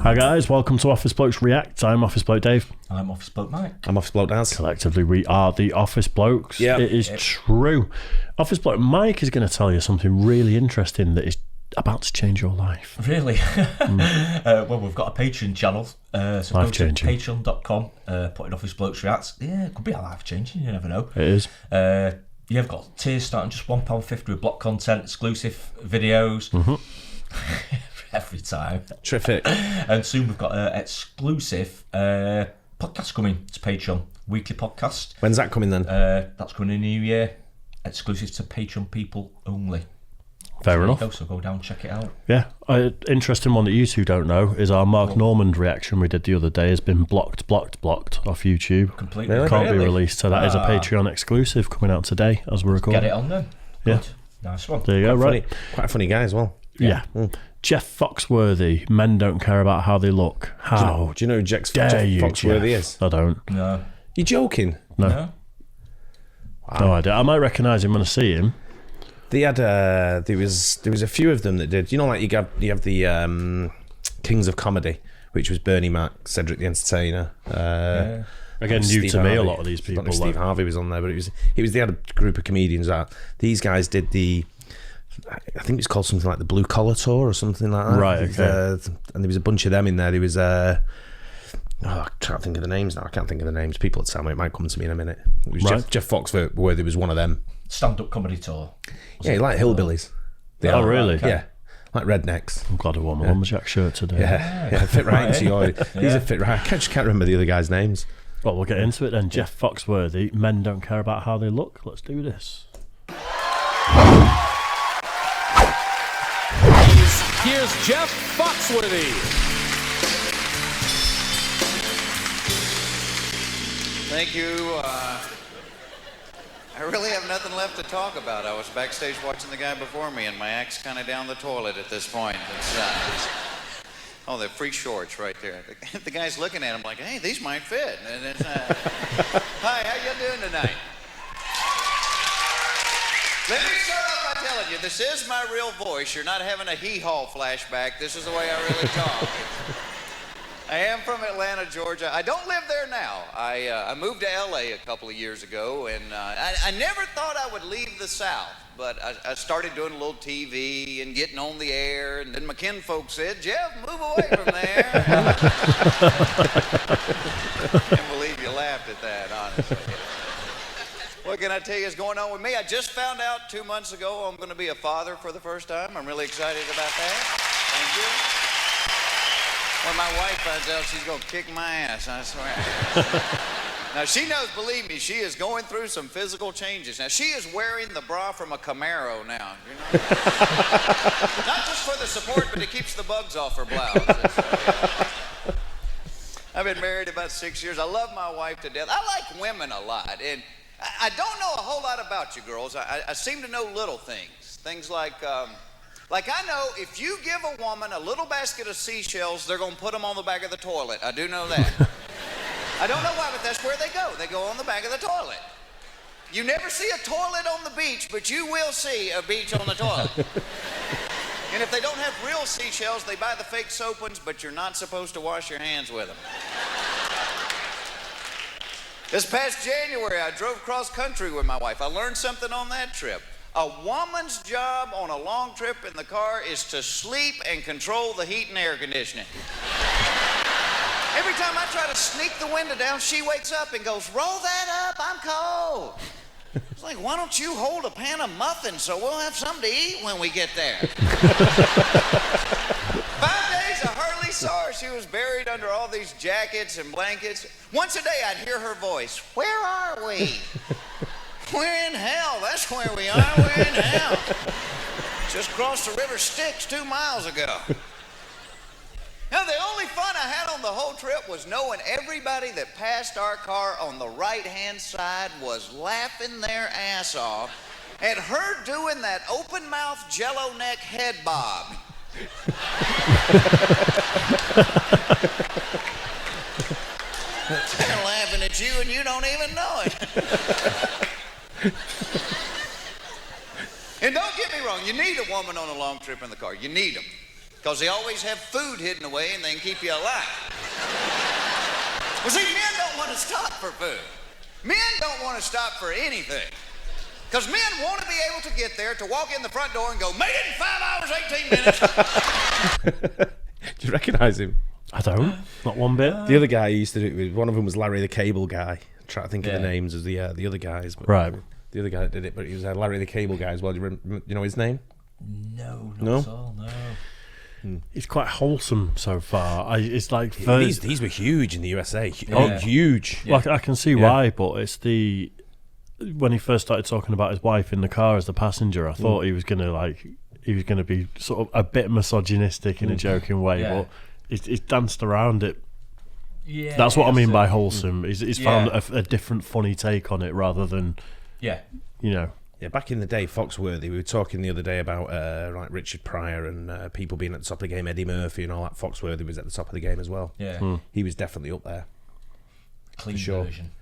Hi guys, welcome to Office Blokes React. I'm Office Bloke Dave. I'm Office Bloke Mike. I'm Office Bloke Daz. Collectively, we are the Office Blokes. Yeah, it is true. Office Bloke Mike is going to tell you something really interesting that is about to change your life. Really? Well, we've got a Patreon channel. So go to patreon.com, put in Office Blokes React. Yeah, it could be a life changing, you never know. It is. You've got tiers starting just £1.50 with block content, exclusive videos. Every time. Terrific. And soon we've got exclusive podcast coming to Patreon, weekly podcast. When's that coming then? That's coming in the new year. Exclusive to Patreon people only. Fair enough. So go down, check it out. Yeah. Interesting one that you two don't know is our Mark Normand reaction we did the other day has been blocked off YouTube. Completely. It can't be released, so that is a Patreon exclusive coming out today as we're recording. Get it on then. Yeah. Good. Nice one. There you go, right. Quite a funny guy as well. Yeah. Jeff Foxworthy, men don't care about how they look. How? Do you know who Jeff Jeff? Foxworthy is? I don't. No. You joking? No. No. Wow. No idea. I might recognise him when I see him. They had there was a few of them that did. You know, like you have the Kings of Comedy, which was Bernie Mac, Cedric the Entertainer. Again, new Steve to me, Harvey. a lot of these people. I don't know if Steve Harvey was on there, but it was they had a group of comedians out. These guys did I think it's called something like the Blue Collar Tour or something like that. Right, okay. And there was a bunch of them in there. There was I can't think of the names now. I can't think of the names. People would tell me. It might come to me in a minute. It was Right. Jeff Foxworthy was one of them. Stand-up comedy tour. Yeah, like hillbillies. They Oh, are. really? Okay. Yeah, like rednecks. I'm glad I wore my lumberjack shirt today. Yeah, fit right into your. These are fit right. I just can't remember the other guy's names. Well, we'll get into it then. Jeff Foxworthy, men don't care about how they look. Let's do this. Here's Jeff Foxworthy. Thank you. I really have nothing left to talk about. I was backstage watching the guy before me, and my act's kind of down the toilet at this point. Oh, they're free shorts right there. The guy's looking at them like, hey, these might fit. And it's, hi, how you doing tonight? Let me start off by telling you, this is my real voice. You're not having a hee-haw flashback. This is the way I really talk. I am from Atlanta, Georgia. I don't live there now. I moved to LA a couple of years ago, and I never thought I would leave the South, but I started doing a little TV and getting on the air, and then my kinfolk said, Jeff, move away from there. I can't believe you laughed at that, honestly. What can I tell you is going on with me? I just found out 2 months ago I'm going to be a father for the first time. I'm really excited about that. Thank you. When my wife finds out, she's going to kick my ass, I swear. Now, she knows, believe me, she is going through some physical changes. Now, she is wearing the bra from a Camaro now. You know? Not just for the support, but it keeps the bugs off her blouse. I've been married about 6 years. I love my wife to death. I like women a lot. And I don't know a whole lot about you girls. I seem to know little things. Things like I know if you give a woman a little basket of seashells, they're going to put them on the back of the toilet. I do know that. I don't know why, but that's where they go. They go on the back of the toilet. You never see a toilet on the beach, but you will see a beach on the toilet. And if they don't have real seashells, they buy the fake soap ones, but you're not supposed to wash your hands with them. This past January, I drove cross country with my wife. I learned something on that trip. A woman's job on a long trip in the car is to sleep and control the heat and air conditioning. Every time I try to sneak the window down, she wakes up and goes, roll that up, I'm cold. It's like, why don't you hold a pan of muffins so we'll have something to eat when we get there? 5 days I hardly saw her. She was buried under all these jackets and blankets. Once a day I'd hear her voice, where are we? We're in hell. That's where we are. We're in hell. Just crossed the river Styx 2 miles ago. Now, the only fun I had on the whole trip was knowing everybody that passed our car on the right-hand side was laughing their ass off at her doing that open-mouth jello neck head bob. They're laughing at you and you don't even know it. And don't get me wrong, you need a woman on a long trip in the car. You need them. because they always have food hidden away and they can keep you alive. Well, see, men don't want to stop for food. Men don't want to stop for anything. Because men want to be able to get there, to walk in the front door and go, made it in 5 hours, 18 minutes. Do you recognise him? I don't. Not one bit. The other guy he used to do it with, one of them was Larry the Cable Guy. I'm trying to think of the names of the other guys. But Right. The other guy that did it, but he was Larry the Cable Guy as well. Do you know his name? No, not No? at all, no. It's quite wholesome so far. It's like These were huge in the USA. Yeah. Huge. Yeah. Like I can see why, but it's when he first started talking about his wife in the car as the passenger, I thought he was gonna be sort of a bit misogynistic in a joking way, Yeah. but he's danced around it. Yeah, That's what I mean so- by wholesome. He's found a different, funny take on it rather than Yeah. Yeah, back in the day, Foxworthy, we were talking the other day about like Richard Pryor and people being at the top of the game, Eddie Murphy and all that. Foxworthy was at the top of the game as well. Yeah. He was definitely up there. Clean sure. version.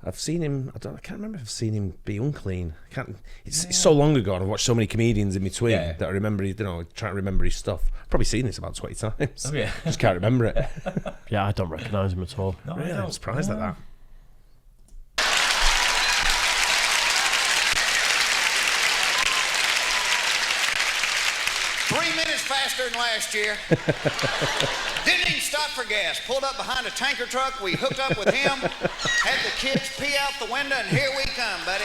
I've seen him. I can't remember if I've seen him be unclean. It's so long ago, and I've watched so many comedians in between that I remember. Trying to remember his stuff. I've probably seen this about 20 times. Oh, yeah. Just can't remember it. Yeah, I don't recognise him at all. No, Really, I'm surprised at that. Faster than last year. Didn't even stop for gas. Pulled up behind a tanker truck. We hooked up with him. Had the kids pee out the window, and here we come, buddy.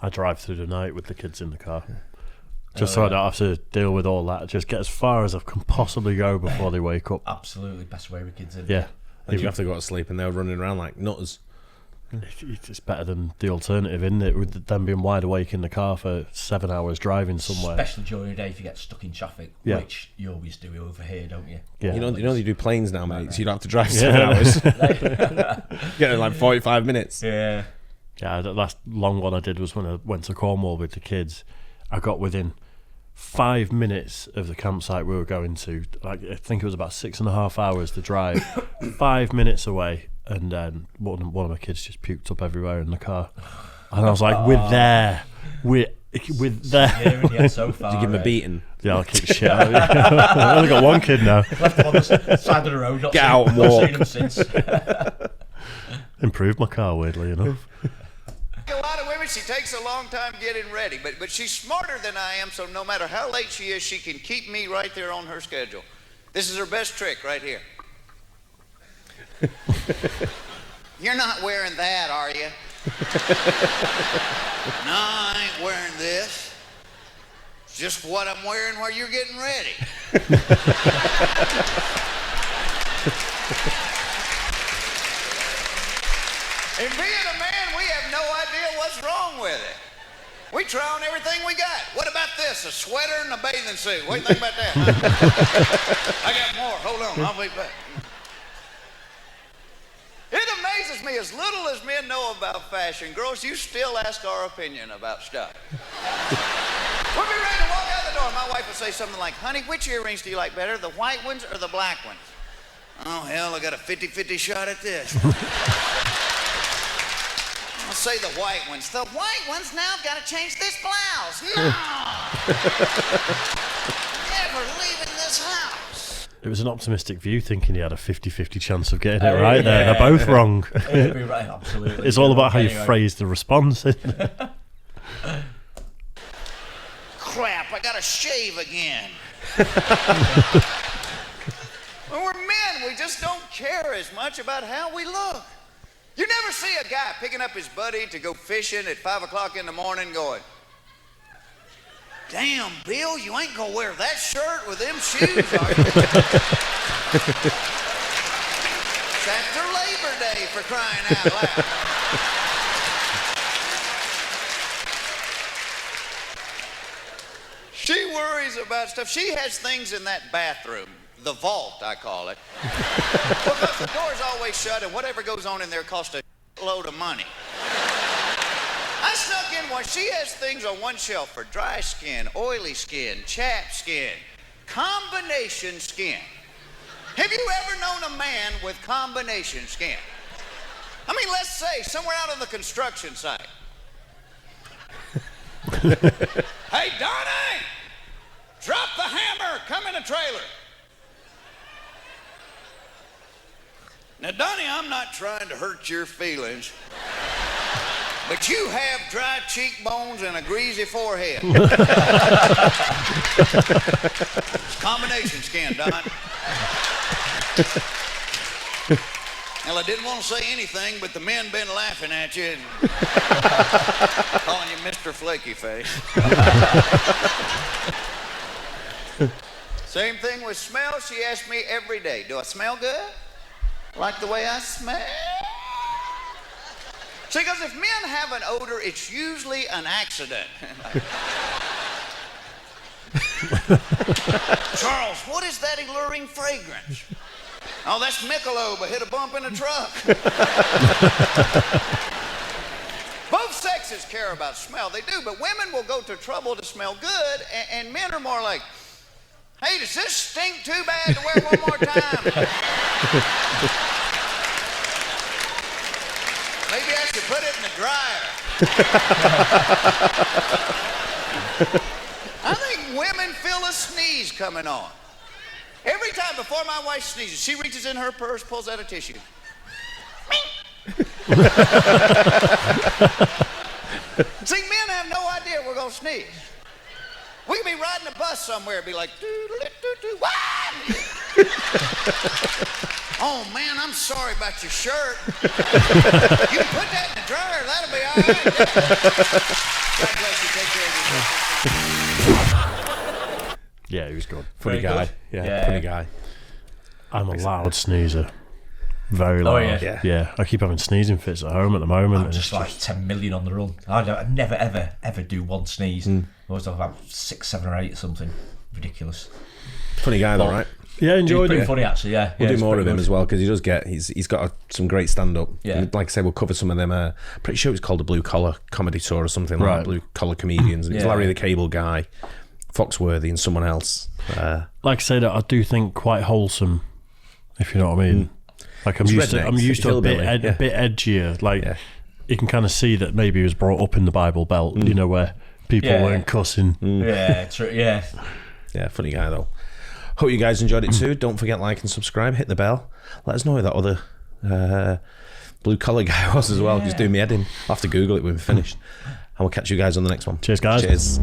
I drive through the night with the kids in the car. Just so I don't have to deal with all that. Just get as far as I can possibly go before they wake up. Absolutely, best way with kids in. Yeah. And you have to go to sleep, and they're running around like nutters. It's better than the alternative, isn't it? With them being wide awake in the car for 7 hours driving somewhere. Especially during the day if you get stuck in traffic, Yeah. which you always do over here, don't you? Yeah. You know they do planes now, mate, so you don't have to drive 7 hours. Get in like 45 minutes. Yeah. Yeah, the last long one I did was when I went to Cornwall with the kids. I got within 5 minutes of the campsite we were going to. Like, I think it was about 6.5 hours to drive. 5 minutes away, and then one of my kids just puked up everywhere in the car. And I was like, we're there. We're there. Yeah, we get so far. Did you give him a right? beating? Yeah, I'll kick shit out of you. I've only got one kid now. Left him on the side of the road. Get out and walk. Seen him since. Improved my car, weirdly enough. A lot of women, she takes a long time getting ready, but she's smarter than I am, so no matter how late she is, she can keep me right there on her schedule. This is her best trick right here. You're not wearing that, are you? No, I ain't wearing this. It's just what I'm wearing while you're getting ready. And being a man, we have no idea what's wrong with it. We try on everything we got. What about this? A sweater and a bathing suit. What do you think about that? Huh? I got more. Hold on. I'll be back. It amazes me, as little as men know about fashion, girls, you still ask our opinion about stuff. We'll be ready to walk out the door. My wife will say something like, honey, which earrings do you like better, the white ones or the black ones? Oh, hell, I got a 50-50 shot at this. I'll say the white ones. The white ones? Now I've got to change this blouse. No! Never leaving this house. It was an optimistic view, thinking he had a 50-50 chance of getting it right there. They're both wrong. You'd be right, absolutely. It's all about how you Anyway. phrase the response, isn't it? Crap, I gotta shave again. When we're men, we just don't care as much about how we look. You never see a guy picking up his buddy to go fishing at 5 o'clock in the morning going, damn, Bill, you ain't gonna wear that shirt with them shoes, are you? It's after Labor Day, for crying out loud. She worries about stuff. She has things in that bathroom, the vault, I call it, because the door's always shut and whatever goes on in there costs a load of money. I snuck in one. She has things on one shelf for dry skin, oily skin, chapped skin, combination skin. Have you ever known a man with combination skin? I mean, let's say somewhere out on the construction site. Hey, Donnie! Drop the hammer! Come in a trailer. Now, Donnie, I'm not trying to hurt your feelings, but you have dry cheekbones and a greasy forehead. It's combination skin, Don. Well, I didn't want to say anything, but the men been laughing at you and calling you Mr. Flaky Face. Same thing with smell. She asks me every day, do I smell good? Like the way I smell? See, because if men have an odor, it's usually an accident. Charles, what is that alluring fragrance? Oh, that's Michelob. I hit a bump in a truck. Both sexes care about smell. They do, but women will go to trouble to smell good, and men are more like, hey, does this stink too bad to wear one more time? Maybe I should put it in the dryer. I think women feel a sneeze coming on. Every time before my wife sneezes, she reaches in her purse, pulls out a tissue. See, men have no idea we're going to sneeze. We could be riding a bus somewhere and be like, doo-doo-doo-doo, what? Oh, man, I'm sorry about your shirt. You can put that in the dryer. That'll be all right. God bless you. Take care of yourself. Yeah, he was good. Funny guy. Yeah, funny guy. I'm a loud sneezer. Very loud. Oh, yeah. I keep having sneezing fits at home at the moment. I'm just like 10 million on the run. I never, ever do one sneeze. I always talk about 6, 7 or 8 or something. Ridiculous. Funny guy, though, right? Yeah, enjoyed Pretty it. funny, actually, yeah. We'll do more of him good. as well, because he does get, he's got some great stand-up. Yeah. Like I say, we'll cover some of them. Pretty sure it's called the Blue Collar Comedy Tour or something, like Right. Blue Collar Comedians. And it's Yeah. Larry the Cable Guy, Foxworthy, and someone else. Like I said, I do think quite wholesome, if you know what I mean. Like I'm It's used to a bit, hillbilly, a bit edgier. Like you can kind of see that maybe he was brought up in the Bible Belt, you know, where people weren't cussing. Yeah, true, yeah. Yeah, funny guy, though. Hope you guys enjoyed it too. Don't forget, like and subscribe, hit the bell. Let us know who that other blue collar guy was as well. Just do me head in. I'll have to Google it when we're finished. And we'll catch you guys on the next one. Cheers, guys. Cheers.